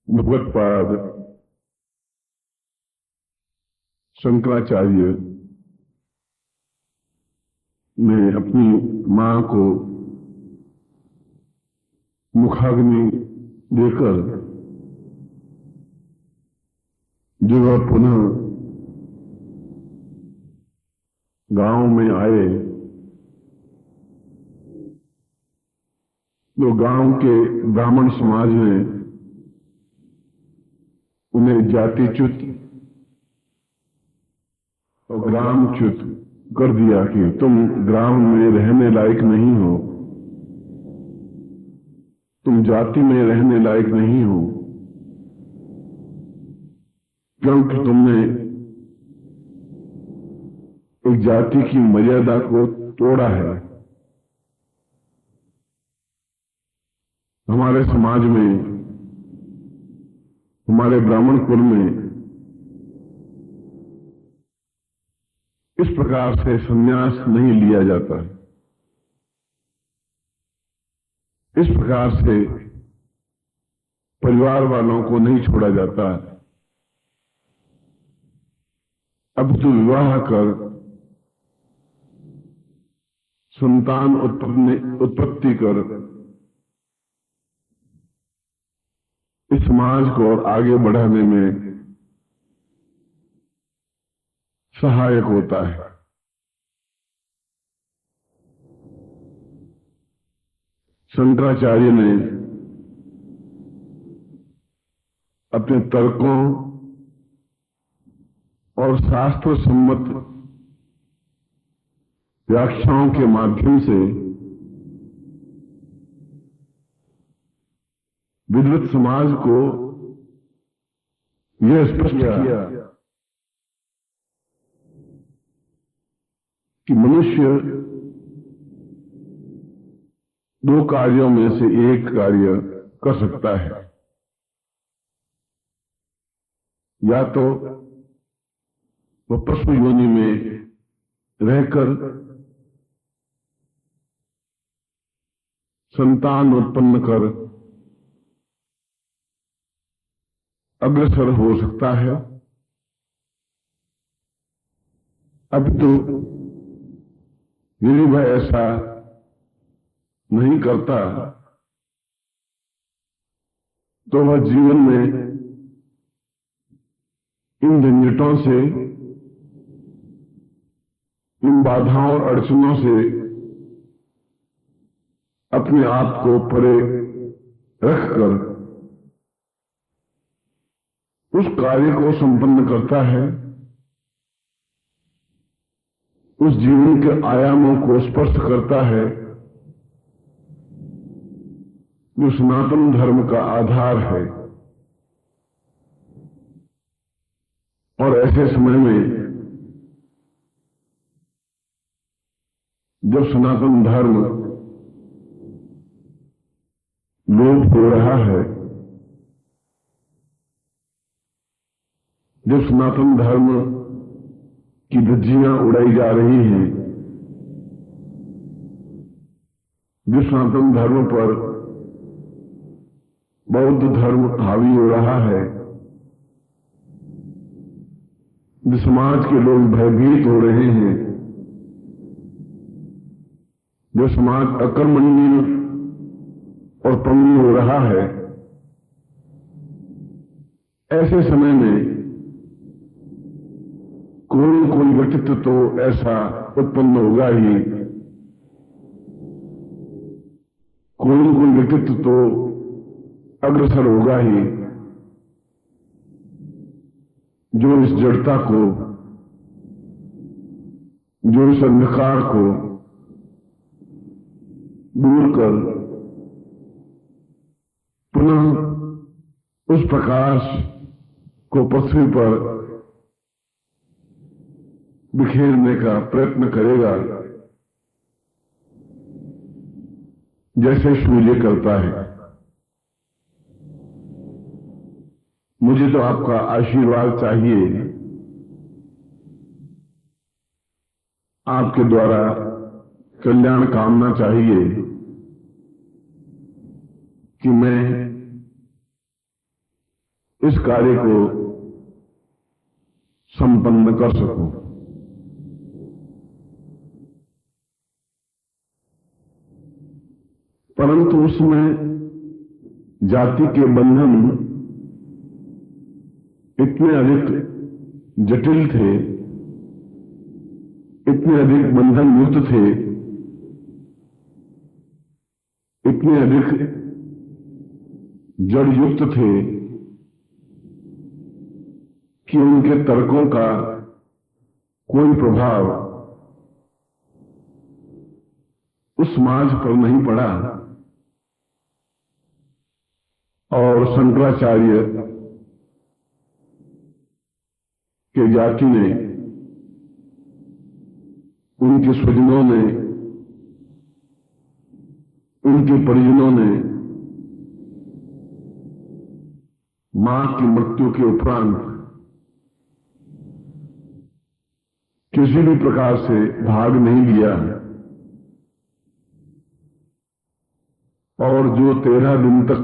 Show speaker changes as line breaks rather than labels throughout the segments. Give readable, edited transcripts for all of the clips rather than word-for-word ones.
भगवत्पाद शंकराचार्य ने अपनी मां को मुखाग्नि देकर जब वह पुनः गांव में आए तो गांव के ब्राह्मण समाज ने उन्हें जातिच्युत और ग्रामच्युत कर दिया कि तुम ग्राम में रहने लायक नहीं हो, तुम जाति में रहने लायक नहीं हो, क्योंकि तुमने एक जाति की मर्यादा को तोड़ा है। हमारे समाज में, हमारे ब्राह्मण कुल में इस प्रकार से संन्यास नहीं लिया जाता है, इस प्रकार से परिवार वालों को नहीं छोड़ा जाता है। अब तो विवाह कर संतान उत्पत्ति कर इस समाज को और आगे बढ़ाने में सहायक होता है। शंकराचार्य ने अपने तर्कों और शास्त्र सम्मत व्याख्याओं के माध्यम से विद्वत समाज को यह स्पष्ट किया कि मनुष्य दो कार्यों में से एक कार्य कर सकता है, या तो वह पशु योनि में रहकर संतान उत्पन्न कर अग्रसर हो सकता है, अब तो यदि वह ऐसा नहीं करता तो वह जीवन में इन झंझटों से, इन बाधाओं और अड़चनों से अपने आप को परे रखकर उस कार्य को संपन्न करता है, उस जीवन के आयामों को स्पर्श करता है जो सनातन धर्म का आधार है। और ऐसे समय में जब सनातन धर्म लोप हो रहा है, जब सनातन धर्म की धज्जियां उड़ाई जा रही हैं, जब सनातन धर्म पर बौद्ध धर्म हावी हो रहा है, जो समाज के लोग भयभीत हो रहे हैं, जो समाज अकर्मण्य और पंगु हो रहा है, ऐसे समय में कोई न कोई व्यक्तित्व तो ऐसा उत्पन्न होगा ही, कोई न कोई व्यक्तित्व तो अग्रसर होगा ही जो इस जड़ता को, जो इस अंधकार को दूर कर पुनः उस प्रकाश को पृथ्वी पर बिखेरने का प्रयत्न करेगा, जैसे सूर्य करता है। मुझे तो आपका आशीर्वाद चाहिए, आपके द्वारा कल्याण कामना चाहिए कि मैं इस कार्य को संपन्न कर सकूं। परंतु उसमें जाति के बंधन इतने अधिक जटिल थे, इतने अधिक बंधन युक्त थे, इतने अधिक जड़ युक्त थे कि उनके तर्कों का कोई प्रभाव उस समाज पर नहीं पड़ा। और शंकराचार्य के जाति ने, उनके स्वजनों ने, उनके परिजनों ने मां की मृत्यु के उपरांत किसी भी प्रकार से भाग नहीं लिया और जो 13 दिन तक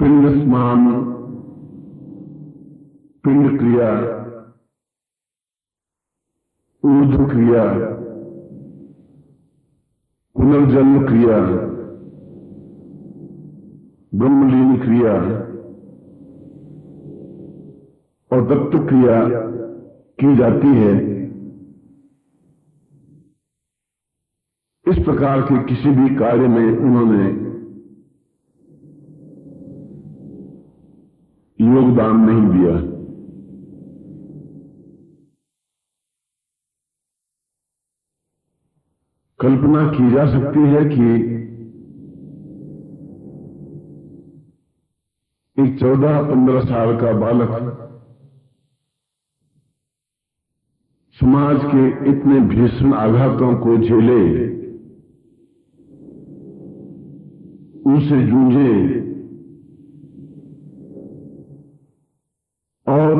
पिंड स्नान, पिंड क्रिया, ऊर्ध्व क्रिया, पुनर्जन्म क्रिया, ब्रह्मलीन क्रिया और तत्व क्रिया की जाती है, इस प्रकार के किसी भी कार्य में उन्होंने योगदान नहीं दिया। कल्पना की जा सकती है कि एक 14-15 साल का बालक समाज के इतने भीषण आघातों को झेले, उनसे जूझे और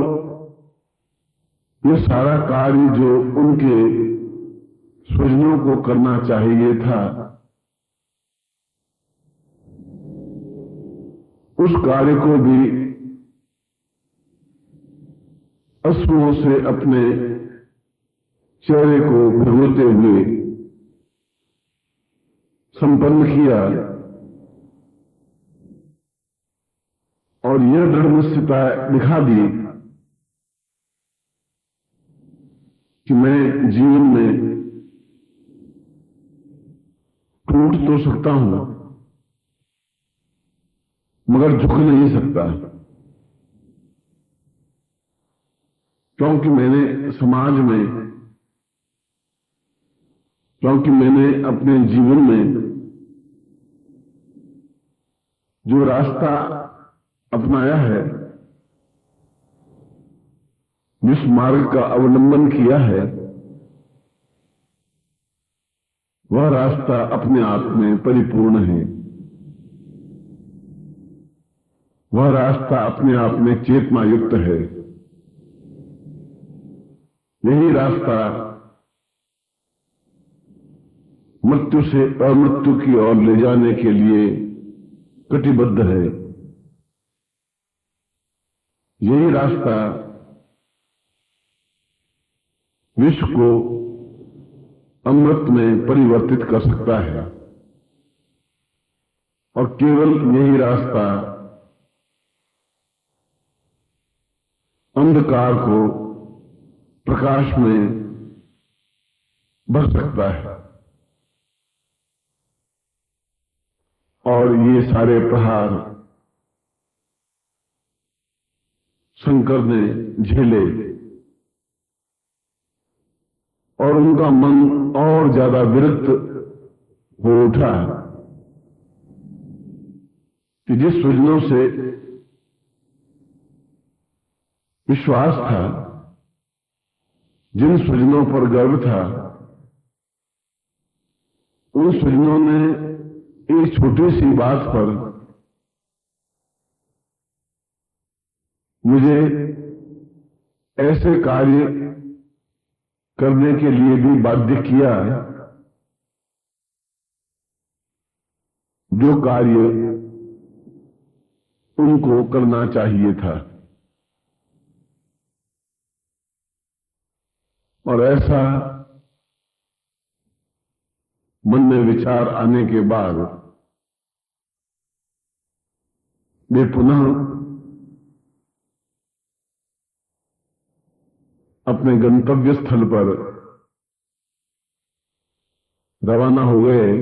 ये सारा कार्य जो उनके स्वजनों को करना चाहिए था, उस कार्य को भी अश्रुओं से अपने चेहरे को भिगोते हुए संपन्न किया और यह दृढ़ निश्चयता दिखा दी कि मैं जीवन में टूट तो सकता हूं मगर झुक नहीं सकता, क्योंकि मैंने समाज में, क्योंकि मैंने अपने जीवन में जो रास्ता अपनाया है, जिस मार्ग का अवलंबन किया है, वह रास्ता अपने आप में परिपूर्ण है। वह रास्ता अपने आप में चेतना युक्त है। यही रास्ता मृत्यु से अमृत्यु की ओर ले जाने के लिए कटिबद्ध है। यही रास्ता विश्व को अमृत में परिवर्तित कर सकता है और केवल यही रास्ता अंधकार को प्रकाश में भर सकता है। और ये सारे प्रहार शंकर ने झेले और उनका मन और ज्यादा विरक्त हो उठा कि जिस स्वजनों से विश्वास था, जिन स्वजनों पर गर्व था, उन स्वजनों ने एक छोटी सी बात पर मुझे ऐसे कार्य करने के लिए भी बाध्य किया जो कार्य उनको करना चाहिए था। और ऐसा मन में विचार आने के बाद वे पुनः अपने गंतव्य स्थल पर रवाना हो गए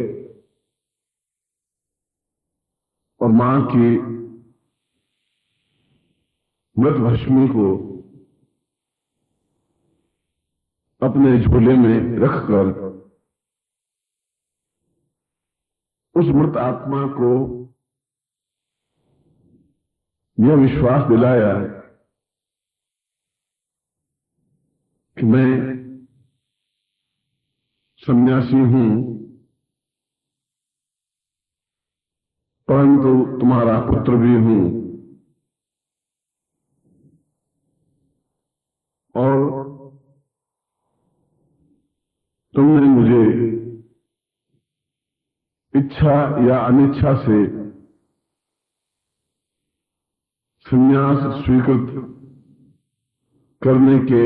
और मां की मृत भस्मी को अपने झोले में रखकर उस मृत आत्मा को यह विश्वास दिलाया कि मैं सन्यासी हूं, परंतु तुम्हारा पुत्र भी हूं और तुमने मुझे इच्छा या अनिच्छा से संन्यास स्वीकृत करने के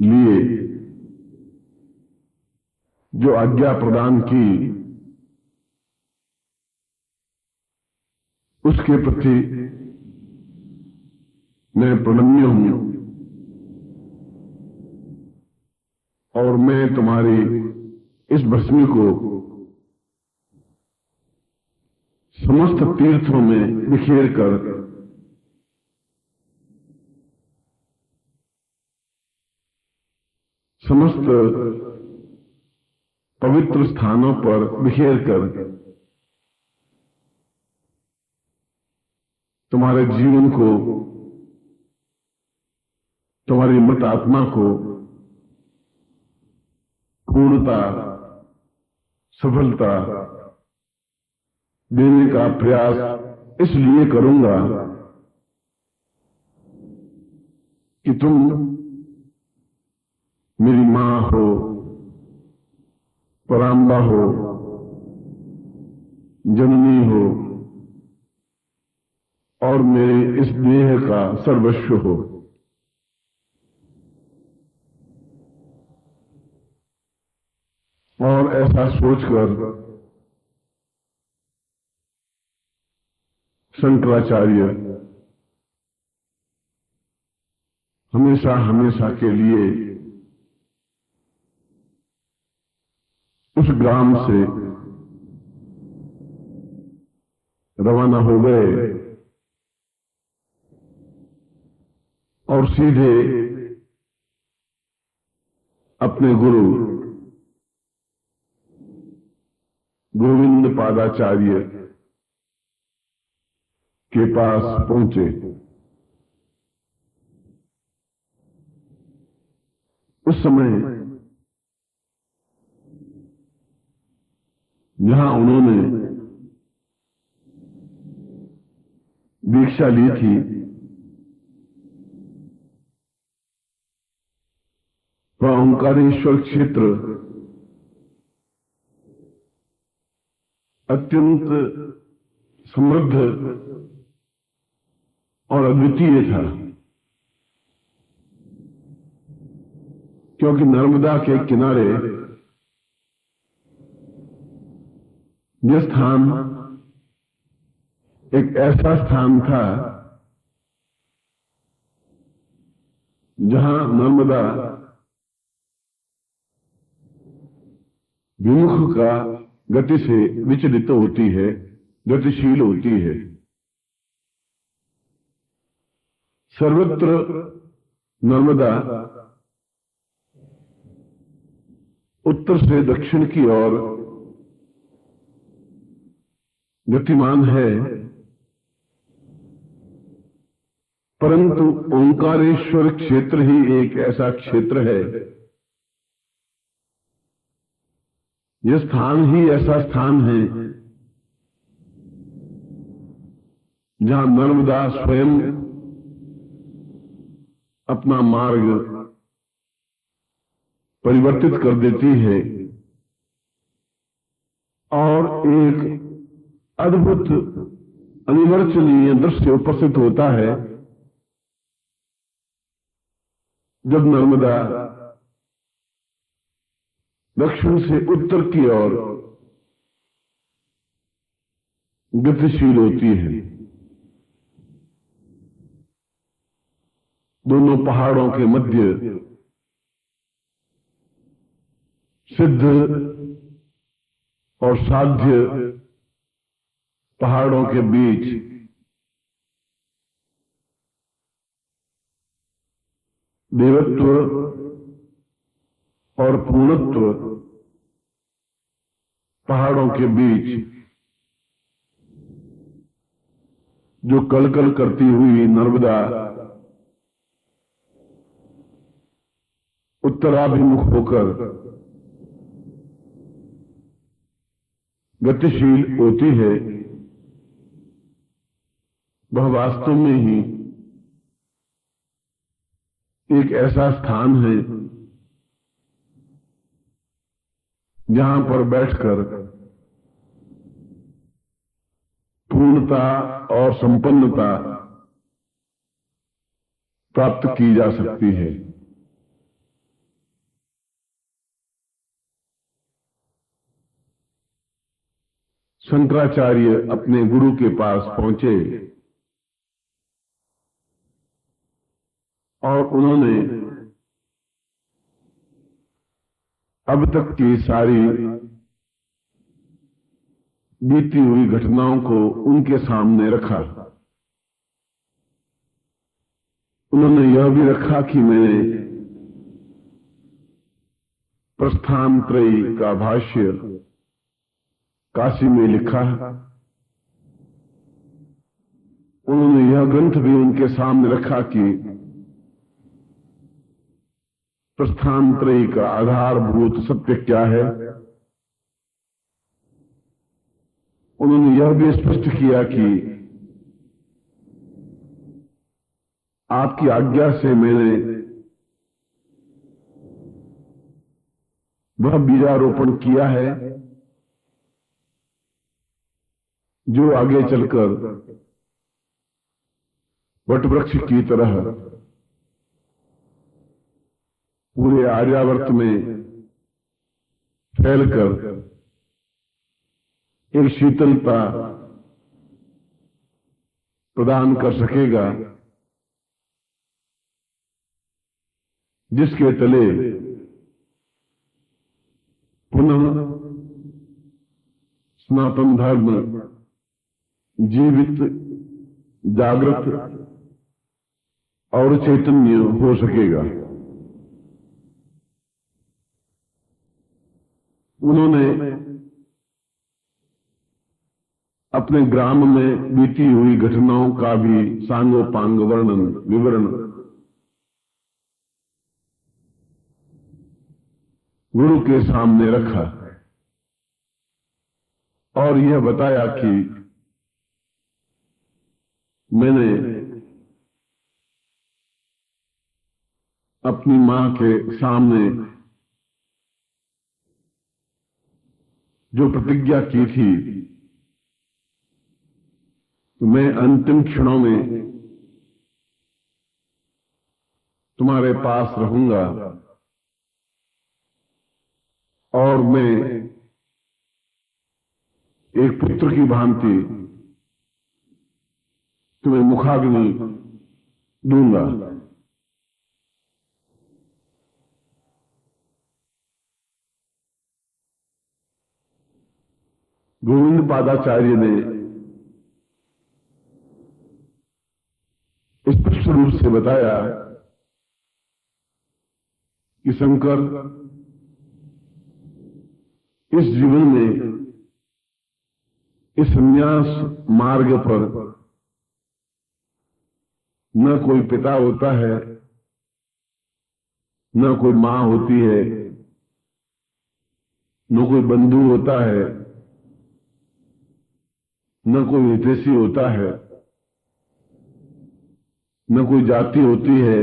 लिए जो आज्ञा प्रदान की, उसके प्रति मैं प्रणम्य हूं और मैं तुम्हारी इस भस्मी को समस्त तीर्थों में बिखेर कर समस्त पवित्र स्थानों पर बिखेर कर तुम्हारे जीवन को, तुम्हारी मृत आत्मा को पूर्णता, सफलता देने का प्रयास इसलिए करूंगा कि तुम मेरी मां हो, पराम्बा हो, जननी हो और मेरे इस देह का सर्वस्व हो। और ऐसा सोचकर शंकराचार्य हमेशा हमेशा के लिए उस ग्राम से रवाना हो गए और सीधे अपने गुरु गोविंद पादाचार्य के पास पहुंचे। उस समय जहां उन्होंने दीक्षा ली थी, वह ओंकारेश्वर क्षेत्र अत्यंत समृद्ध और अद्वितीय था, क्योंकि नर्मदा के किनारे यह स्थान एक ऐसा स्थान था जहां नर्मदा विमुख का गति से विचलित होती है, गतिशील होती है। सर्वत्र नर्मदा उत्तर से दक्षिण की ओर गतिमान है, परंतु ओंकारेश्वर क्षेत्र ही एक ऐसा क्षेत्र है, यह स्थान ही ऐसा स्थान है जहां नर्मदा स्वयं अपना मार्ग परिवर्तित कर देती है और एक अद्भुत अनिवर्चनीय दृश्य उपस्थित होता है जब नर्मदा दक्षिण से उत्तर की ओर गतिशील होती है। दोनों पहाड़ों के मध्य सिद्ध और साध्य पहाड़ों के बीच देवत्व और पूर्णत्व पहाड़ों के बीच जो कलकल करती हुई नर्मदा उत्तराभिमुख होकर गतिशील होती है, वह वास्तव में ही एक ऐसा स्थान है जहां पर बैठकर पूर्णता और संपन्नता प्राप्त की जा सकती है। शंकराचार्य अपने गुरु के पास पहुंचे और उन्होंने अब तक की सारी बीती हुई घटनाओं को उनके सामने रखा। उन्होंने यह भी रखा कि मैंने प्रस्थान त्रयी का भाष्य काशी में लिखा। उन्होंने यह ग्रंथ भी उनके सामने रखा कि प्रस्थान त्रयी का आधारभूत सत्य क्या है। उन्होंने यह भी स्पष्ट किया कि आपकी आज्ञा से मैंने वह बीजारोपण किया है जो आगे चलकर वटवृक्ष की तरह पूरे आर्यावर्त में फैलकर एक शीतलता प्रदान कर सकेगा, जिसके तले पुनः सनातन धर्म जीवित, जागृत और चैतन्य हो सकेगा। उन्होंने अपने ग्राम में बीती हुई घटनाओं का भी सांगोपांग वर्णन विवरण गुरु के सामने रखा और यह बताया कि मैंने अपनी मां के सामने जो प्रतिज्ञा की थी, मैं अंतिम क्षणों में तुम्हारे पास रहूंगा और मैं एक पुत्र की भांति तुम्हें मुखाग्नि दूंगा। गोविंद पादाचार्य ने स्पष्ट रूप से बताया कि शंकर इस जीवन में इस संन्यास मार्ग पर न कोई पिता होता है, न कोई मां होती है, न कोई बंधु होता है, न कोई हितैषी होता है, न कोई जाति होती है,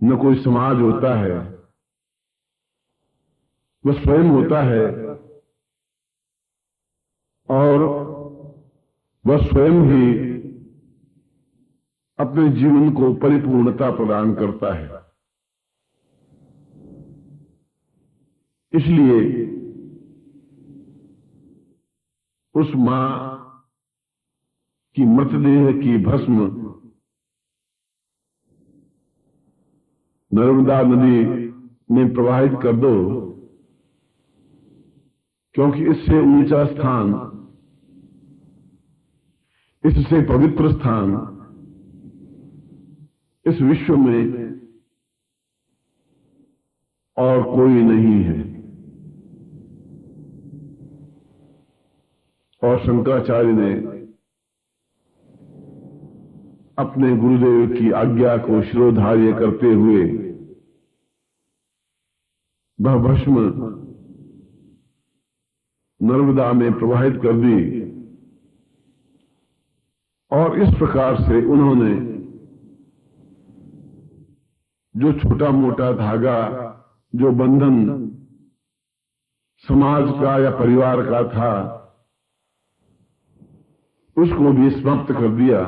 न कोई समाज होता है। वह स्वयं होता है और वह स्वयं ही अपने जीवन को परिपूर्णता प्रदान करता है। इसलिए उस मां की मृतदेह की भस्म नर्मदा नदी में प्रवाहित कर दो, क्योंकि इससे ऊंचा स्थान, इससे पवित्र स्थान इस विश्व में और कोई नहीं है। और शंकराचार्य ने अपने गुरुदेव की आज्ञा को शिरोधार्य करते हुए वह भस्म नर्मदा में प्रवाहित कर दी। और इस प्रकार से उन्होंने जो छोटा मोटा धागा, जो बंधन समाज का या परिवार का था, उसको भी समाप्त कर दिया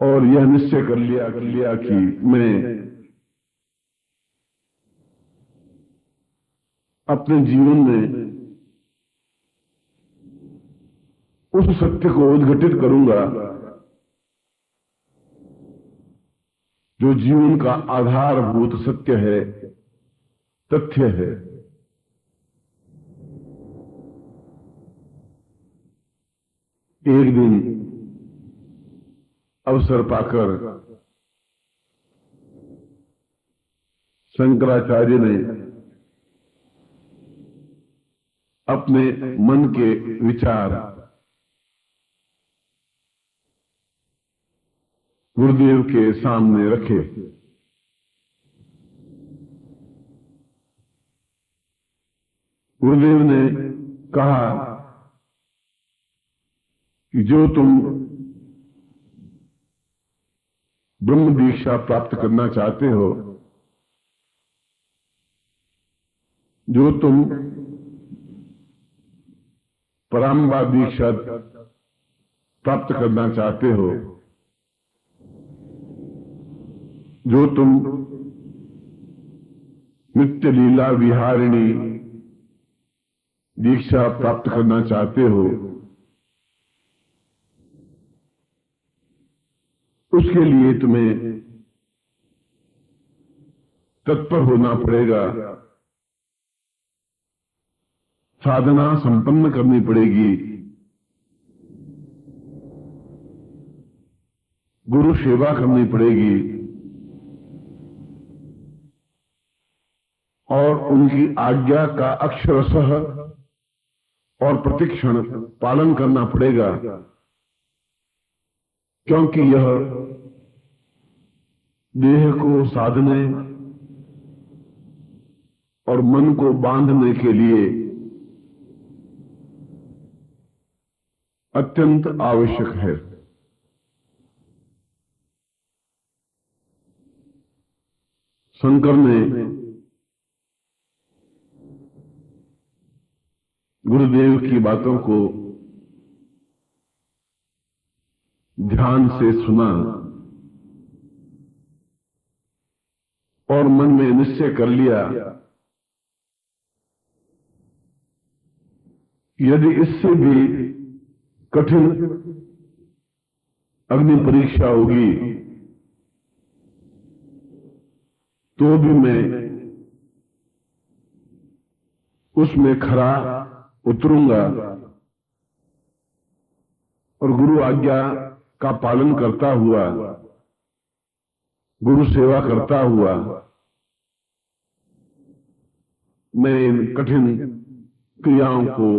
और यह निश्चय कर लिया कि मैं अपने जीवन में उस सत्य को उद्घटित करूंगा जो जीवन का आधारभूत सत्य है, तथ्य है। एक दिन अवसर पाकर शंकराचार्य ने अपने मन के विचार गुरुदेव के सामने रखे। गुरुदेव ने कहा कि जो तुम ब्रह्म दीक्षा प्राप्त करना चाहते हो, जो तुम पराम्बा दीक्षा प्राप्त करना चाहते हो, जो तुम नित्य लीला विहारिणी दीक्षा प्राप्त करना चाहते हो, उसके लिए तुम्हें तत्पर होना पड़ेगा, साधना संपन्न करनी पड़ेगी, गुरु सेवा करनी पड़ेगी और उनकी आज्ञा का अक्षरशः और प्रतिक्षण पालन करना पड़ेगा, क्योंकि यह देह को साधने और मन को बांधने के लिए अत्यंत आवश्यक है। शंकर ने गुरुदेव की बातों को ध्यान से सुना और मन में निश्चय कर लिया, यदि इससे भी कठिन अग्नि परीक्षा होगी तो भी मैं उसमें खरा उतरूंगा और गुरु आज्ञा का पालन करता हुआ, गुरु सेवा करता हुआ मैं इन कठिन क्रियाओं को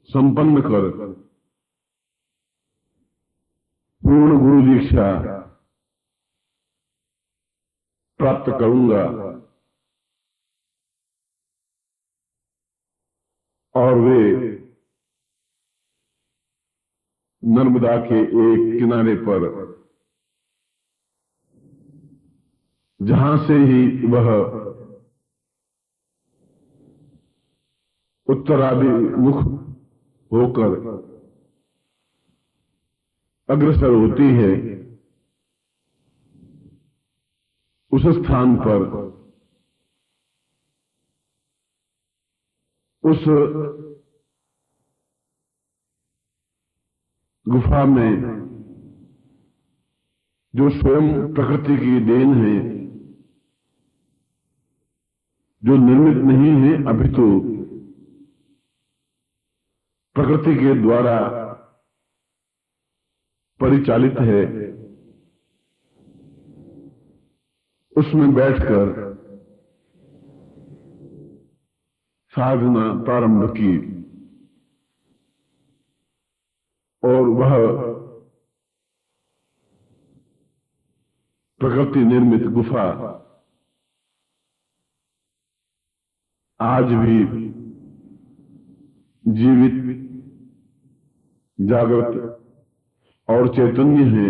संपन्न कर पूर्ण गुरु दीक्षा प्राप्त करूंगा। और वे नर्मदा के एक किनारे पर, जहां से ही वह उत्तराभिमुख होकर अग्रसर होती है, उस स्थान पर उस गुफा में जो स्वयं प्रकृति की देन है, जो निर्मित नहीं है अपितु प्रकृति के द्वारा परिचालित है, उसमें बैठकर साधना प्रारंभ की और वह प्रकृति निर्मित गुफा आज भी जीवित, जागृत और चैतन्य है,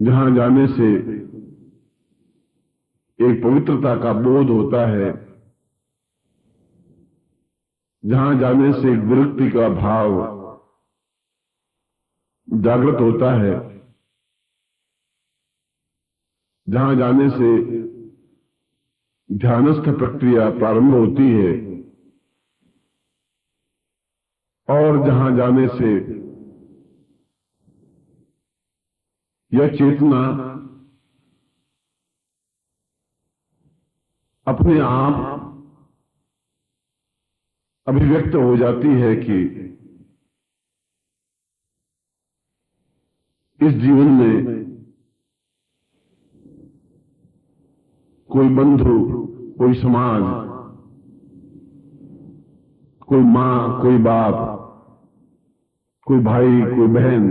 जहां जाने से एक पवित्रता का बोध होता है, जहां जाने से एक विरक्ति का भाव जागृत होता है, जहां जाने से ध्यानस्थ प्रक्रिया प्रारंभ होती है और जहां जाने से यह चेतना अपने आप अभिव्यक्त हो जाती है कि इस जीवन में कोई बंधु, कोई समाज, कोई मां, कोई बाप, कोई भाई, कोई बहन,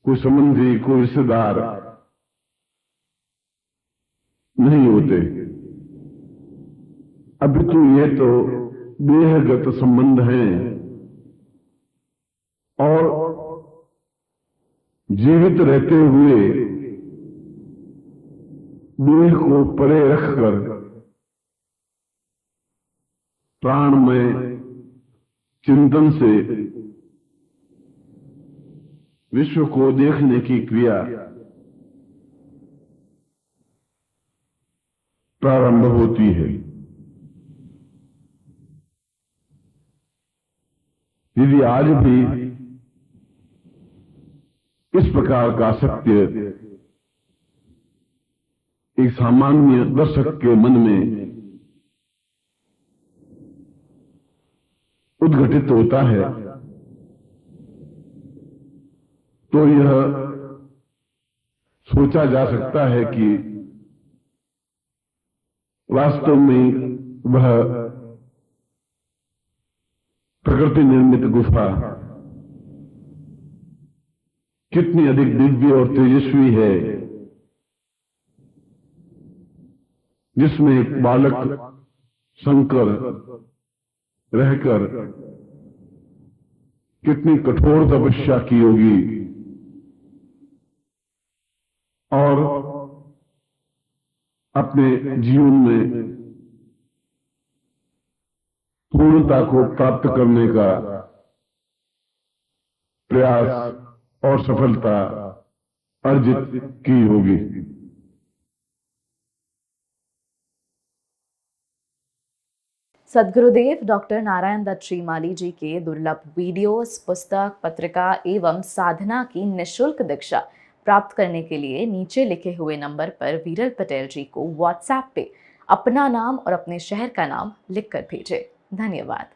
कोई संबंधी, कोई रिश्तेदार नहीं होते, अपितु ये तो देहगत संबंध हैं और जीवित रहते हुए देह को परे रखकर प्राण में चिंतन से विश्व को देखने की क्रिया प्रारंभ होती है। यदि आज भी इस प्रकार का सत्य एक सामान्य दर्शक के मन में उद्घटित होता है तो यह सोचा जा सकता है कि वास्तव में वह प्रकृति निर्मित गुफा कितनी अधिक दिव्य और तेजस्वी है, जिसमें एक बालक शंकर रहकर कितनी कठोर तपस्या की होगी और अपने जीवन में पूर्णता को प्राप्त करने का प्रयास और सफलता अर्जित की होगी।
सद्गुरुदेव डॉक्टर नारायण दत्त श्रीमाली जी के दुर्लभ वीडियोस, पुस्तक, पत्रिका एवं साधना की निःशुल्क दीक्षा प्राप्त करने के लिए नीचे लिखे हुए नंबर पर वीरल पटेल जी को व्हाट्सएप पे अपना नाम और अपने शहर का नाम लिखकर भेजें। धन्यवाद।